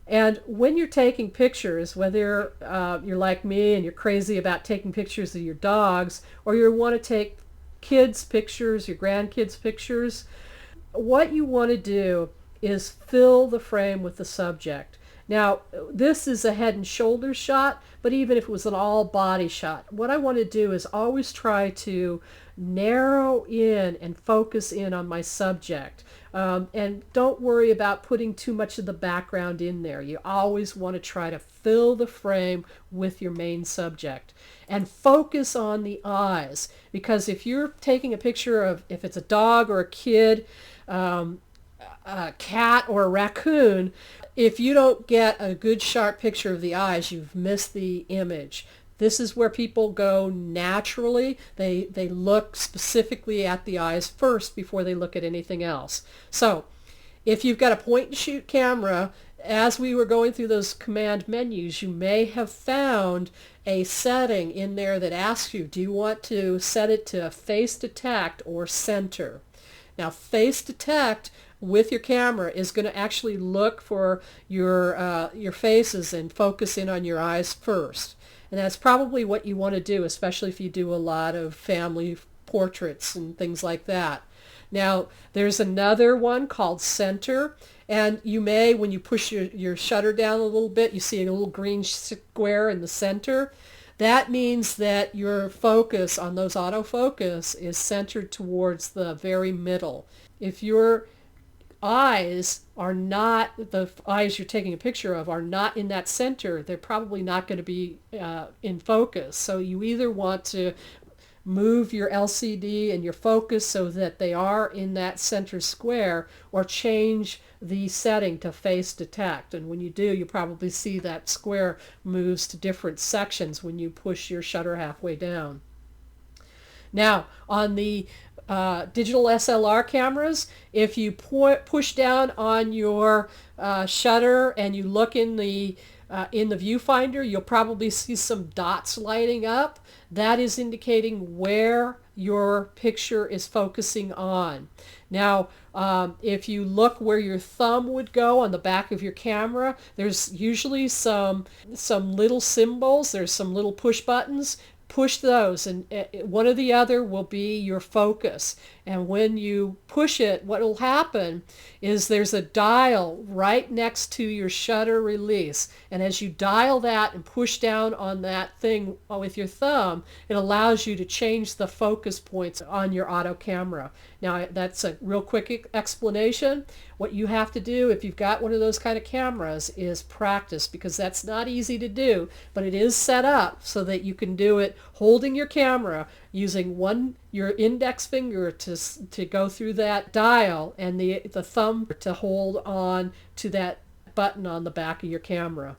And when you're taking pictures, whether you're like me and you're crazy about taking pictures of your dogs, or you want to take kids' pictures, your grandkids' pictures, what you want to do is fill the frame with the subject. Now, this is a head and shoulders shot, but even if it was an all body shot, what I want to do is always try to narrow in and focus in on my subject. And don't worry about putting too much of the background in there. You always want to try to fill the frame with your main subject and focus on the eyes. Because if you're taking a picture of, if it's a dog or a kid, a cat or a raccoon, if you don't get a good sharp picture of the eyes, you've missed the image. This is where people go naturally. They look specifically at the eyes first before they look at anything else. So if you've got a point and shoot camera, as we were going through those command menus, you may have found a setting in there that asks you, do you want to set it to face detect or center? Now, face detect with your camera is going to actually look for your faces and focus in on your eyes first. And that's probably what you want to do, especially if you do a lot of family portraits and things like that. Now, there's another one called center, and you may, when you push your shutter down a little bit, you see a little green square in the center. That means that your focus on those autofocus is centered towards the very middle. If your eyes are not, the eyes you're taking a picture of are not in that center, they're probably not going to be in focus. So you either want to move your LCD and your focus so that they are in that center square, or change the setting to face detect. And when you do, you probably see that square moves to different sections when you push your shutter halfway down. Now, on the digital SLR cameras, if you push down on your shutter and you look in the viewfinder, you'll probably see some dots lighting up. That is indicating where your picture is focusing on. Now, if you look where your thumb would go on the back of your camera, there's usually some little symbols, there's some little push buttons. Push those, and one or the other will be your focus. And when you push it, what will happen is there's a dial right next to your shutter release. And as you dial that and push down on that thing with your thumb, it allows you to change the focus points on your auto camera. Now, that's a real quick explanation. What you have to do if you've got one of those kind of cameras is practice, because that's not easy to do, but it is set up so that you can do it holding your camera, using your index finger to go through that dial, and the thumb to hold on to that button on the back of your camera.